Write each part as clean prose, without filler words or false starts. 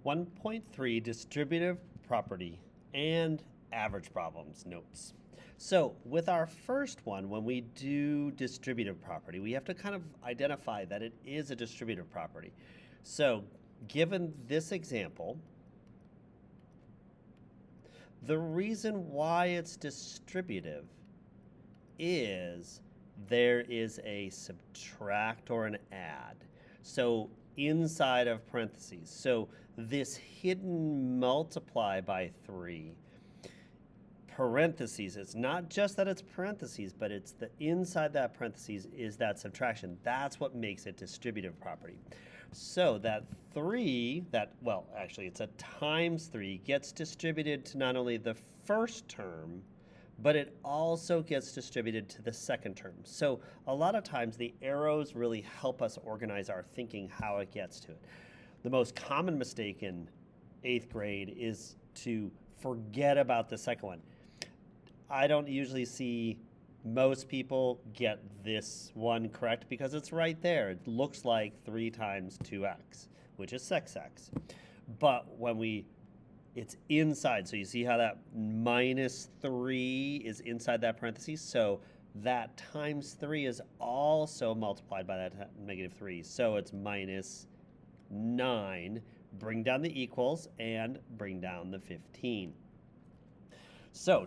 1.3 Distributive Property and Average Problems Notes. So with our first one, when we do distributive property, we have to kind of identify that it is a distributive property. So given this example, the reason why it's distributive is there is a subtract or an add. So inside of parentheses. So this hidden multiply by 3 parentheses, it's not just that it's parentheses, but it's the inside that parentheses is that subtraction. That's what makes it distributive property. So that 3, actually it's a times 3, gets distributed to not only the first term, but it also gets distributed to the second term. So a lot of times the arrows really help us organize our thinking how it gets to it. The most common mistake in 8th grade is to forget about the second one. I don't usually see most people get this one correct because it's right there. It looks like 3 times 2x, which is 6x. But when it's inside, so you see how that minus 3 is inside that parentheses? So that times 3 is also multiplied by that negative 3. So it's minus 9. Bring down the equals and bring down the 15. So,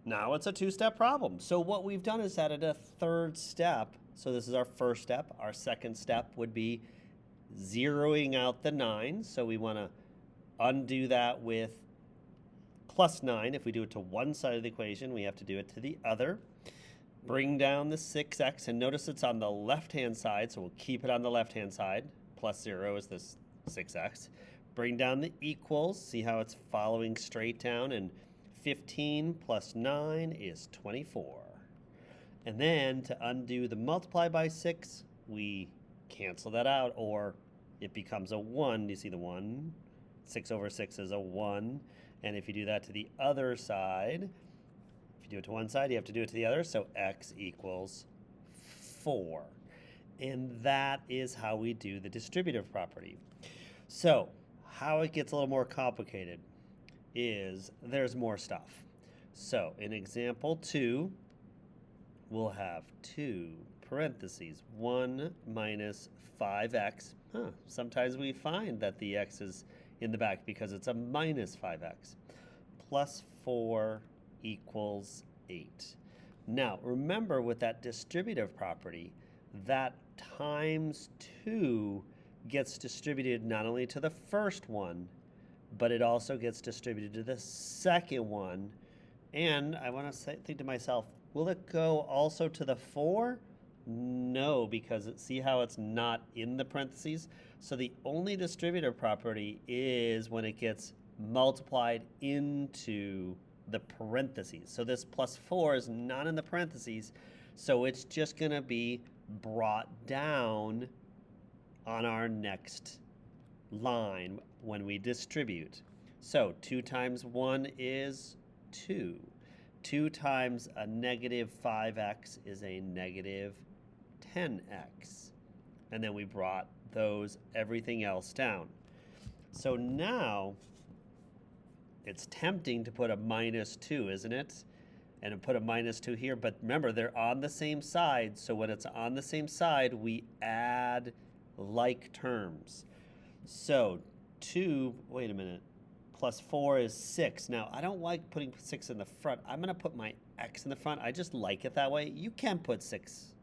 now it's a 2-step problem. So what we've done is added a third step. So this is our first step. Our second step would be zeroing out the 9. So we want to undo that with plus 9. If we do it to one side of the equation, we have to do it to the other. Bring down the 6x, and notice it's on the left-hand side, so we'll keep it on the left-hand side. Plus 0 is this 6x. Bring down the equals. See how it's following straight down, and 15 plus 9 is 24. And then to undo the multiply by 6, we cancel that out, or it becomes a 1. You see the 1? 6 over 6 is a 1. And if you do that to the other side, if you do it to one side, you have to do it to the other. So x equals 4. And that is how we do the distributive property. So how it gets a little more complicated is there's more stuff. So in example 2, we'll have 2 parentheses 1 minus 5x. Sometimes we find that the x is in the back because it's a minus 5x. Plus 4 equals 8. Now remember, with that distributive property, that times 2 gets distributed not only to the first one, but it also gets distributed to the second one. And I want to think to myself, will it go also to the 4? No, because see how it's not in the parentheses? So the only distributive property is when it gets multiplied into the parentheses. So this plus 4 is not in the parentheses, so it's just going to be brought down on our next line when we distribute. So 2 times 1 is 2. 2 times a negative 5x is a negative 10x. And then we brought everything else down. So now it's tempting to put a minus 2, isn't it? And put a minus 2 here, but remember, they're on the same side. So when it's on the same side, we add like terms. So 2, wait a minute, plus 4 is 6. Now, I don't like putting 6 in the front. I'm going to put my x in the front. I just like it that way. You can put 6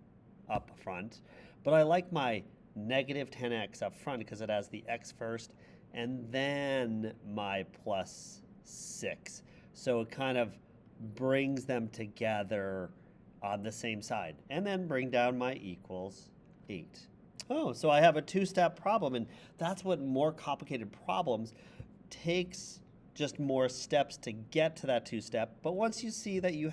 up front, but I like my negative 10x up front because it has the x first and then my plus 6. So it kind of brings them together on the same side. And then bring down my equals 8. Oh, so I have a 2-step problem, and that's what more complicated problems takes, just more steps to get to that 2-step. But once you see that you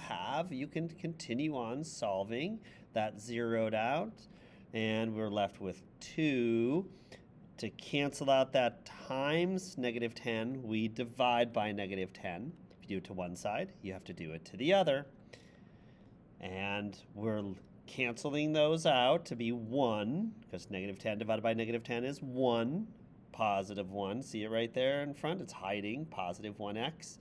can continue on solving. That zeroed out, and we're left with 2. To cancel out that times negative 10, we divide by negative 10. If you do it to one side, you have to do it to the other. And we're canceling those out to be 1, because negative 10 divided by negative 10 is 1, positive 1. See it right there in front? It's hiding positive 1x.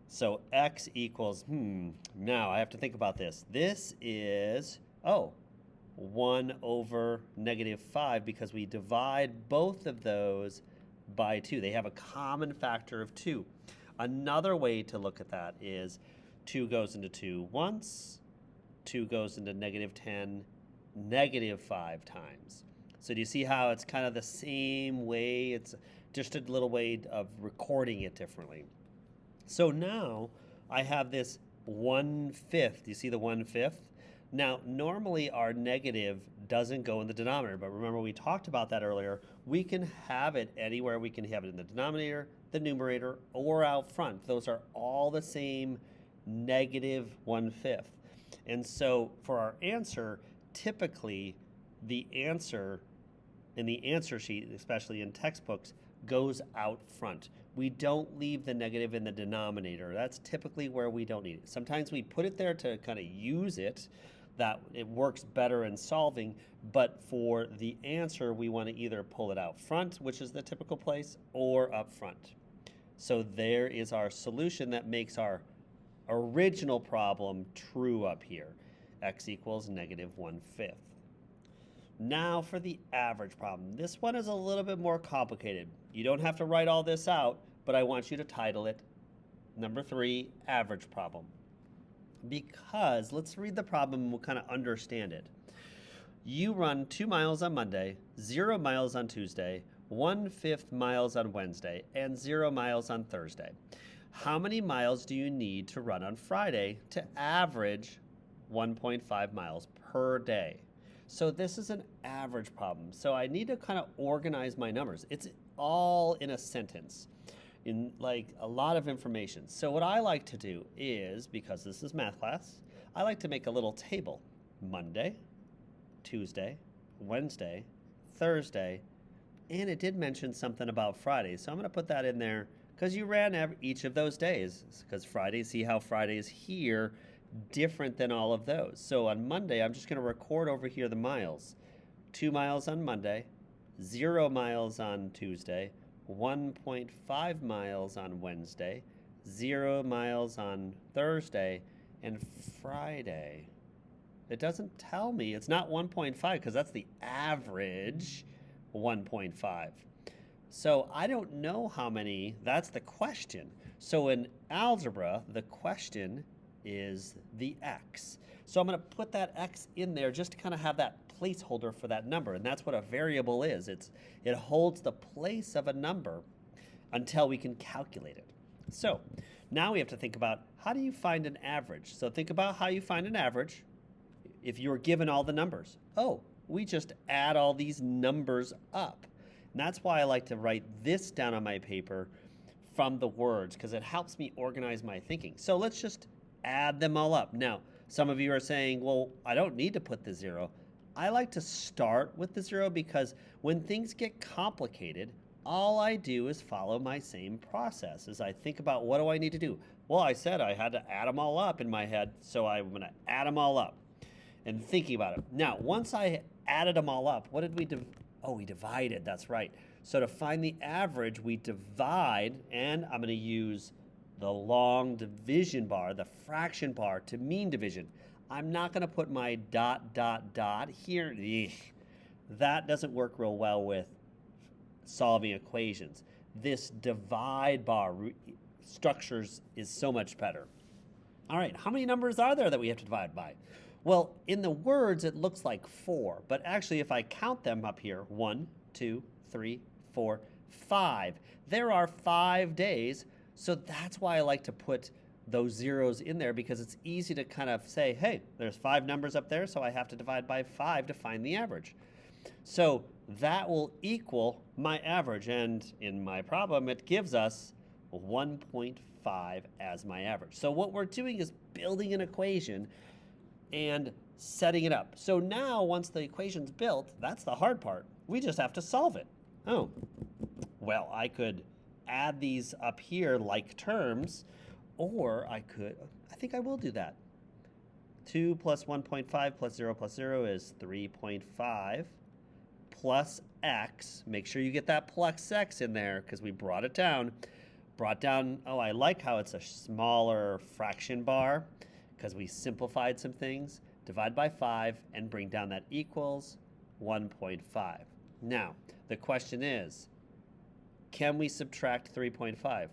So x equals, now I have to think about this. This is, 1 over negative 5 because we divide both of those by 2. They have a common factor of 2. Another way to look at that is 2 goes into 2 once, 2 goes into negative 10 negative 5 times. So do you see how it's kind of the same way? It's just a little way of recording it differently. So now I have this 1/5. Do you see the 1/5? Now, normally our negative doesn't go in the denominator, but remember we talked about that earlier. We can have it anywhere. We can have it in the denominator, the numerator, or out front. Those are all the same negative 1/5. And so for our answer, typically the answer in the answer sheet, especially in textbooks, goes out front. We don't leave the negative in the denominator. That's typically where we don't need it. Sometimes we put it there to kind of use it, that it works better in solving, but for the answer, we want to either pull it out front, which is the typical place, or up front. So there is our solution that makes our original problem true up here. X equals negative 1/5. Now for the average problem. This one is a little bit more complicated. You don't have to write all this out, but I want you to title it number 3, average problem. Because let's read the problem and we'll kind of understand it. You run 2 miles on Monday, 0 miles on Tuesday, 1/5 miles on Wednesday, and 0 miles on Thursday. How many miles do you need to run on Friday to average 1.5 miles per day? So this is an average problem. So I need to kind of organize my numbers. It's all in a sentence, in like a lot of information. So what I like to do is, because this is math class, I like to make a little table. Monday, Tuesday, Wednesday, Thursday, and it did mention something about Friday. So I'm going to put that in there because you ran each of those days. Because Friday, see how Friday is here, different than all of those. So on Monday, I'm just going to record over here the miles. 2 miles on Monday, 0 miles on Tuesday, 1.5 miles on Wednesday, 0 miles on Thursday, and Friday. It doesn't tell me. It's not 1.5 because that's the average 1.5. So I don't know how many. That's the question. So in algebra, the question is the x. So I'm going to put that x in there just to kind of have that placeholder for that number, and that's what a variable is. It holds the place of a number until we can calculate it. So now we have to think about, how do you find an average? So think about how you find an average if you were given all the numbers. We just add all these numbers up. And that's why I like to write this down on my paper from the words, because it helps me organize my thinking. So let's just add them all up. Now, some of you are saying, well, I don't need to put the 0. I like to start with the 0 because when things get complicated, all I do is follow my same process. As I think about what do I need to do? Well, I said I had to add them all up in my head, so I'm going to add them all up and thinking about it. Now, once I added them all up, what did we do? We divided, that's right. So to find the average, we divide, and I'm going to use the long division bar, the fraction bar, to mean division. I'm not going to put my ... here. That doesn't work real well with solving equations. This divide bar structures is so much better. All right, how many numbers are there that we have to divide by? Well, in the words, it looks like 4, but actually if I count them up here, 1, 2, 3, 4, 5, there are 5 days. So that's why I like to put those zeros in there, because it's easy to kind of say, hey, there's 5 numbers up there, so I have to divide by 5 to find the average. So that will equal my average, and in my problem, it gives us 1.5 as my average. So what we're doing is building an equation and setting it up. So now, once the equation's built, that's the hard part. We just have to solve it. Well, I could add these up here like terms, or I think I will do that. 2 plus 1.5 plus 0 is 3.5 plus x. Make sure you get that plus x in there because we brought it down. Brought down, oh, I like how it's a smaller fraction bar because we simplified some things. Divide by 5 and bring down that equals 1.5. Now, the question is, can we subtract 3.5?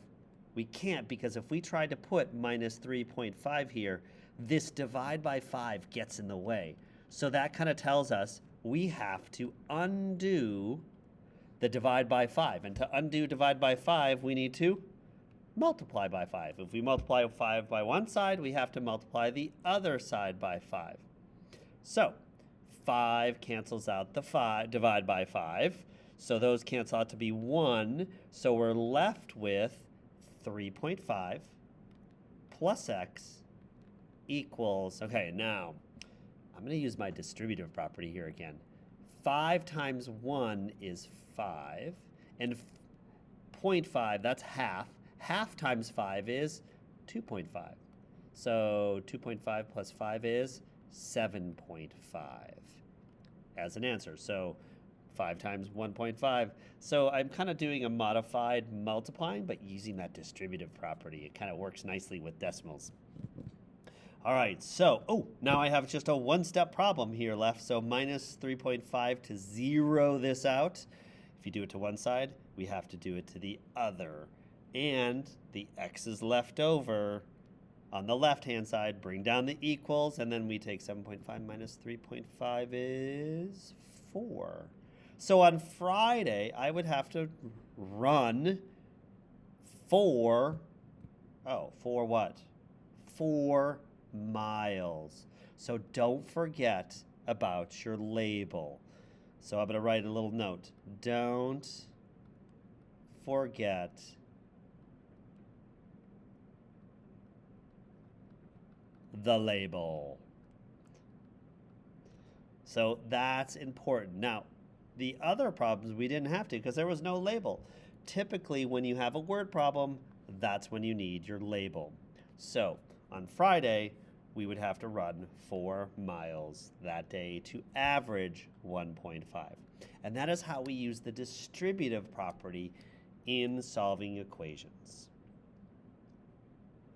We can't, because if we try to put minus 3.5 here, this divide by 5 gets in the way. So that kind of tells us we have to undo the divide by 5. And to undo divide by 5, we need to multiply by 5. If we multiply 5 by one side, we have to multiply the other side by 5. So 5 cancels out the 5, divide by 5. So those cancel out to be 1. So we're left with 3.5 plus x equals, okay, now I'm going to use my distributive property here again. 5 times 1 is 5, and 0.5, that's half. Half times 5 is 2.5. So 2.5 plus 5 is 7.5 as an answer. So 5 times 1.5. So I'm kind of doing a modified multiplying, but using that distributive property. It kind of works nicely with decimals. All right, so, now I have just a one-step problem here left. So minus 3.5 to zero this out. If you do it to one side, we have to do it to the other. And the x is left over on the left-hand side. Bring down the equals, and then we take 7.5 minus 3.5 is 4. So on Friday, I would have to run for what? 4 miles. So don't forget about your label. So I'm going to write a little note. Don't forget the label. So that's important. Now, the other problems we didn't have to because there was no label. Typically, when you have a word problem, that's when you need your label. So on Friday, we would have to run 4 miles that day to average 1.5. And that is how we use the distributive property in solving equations.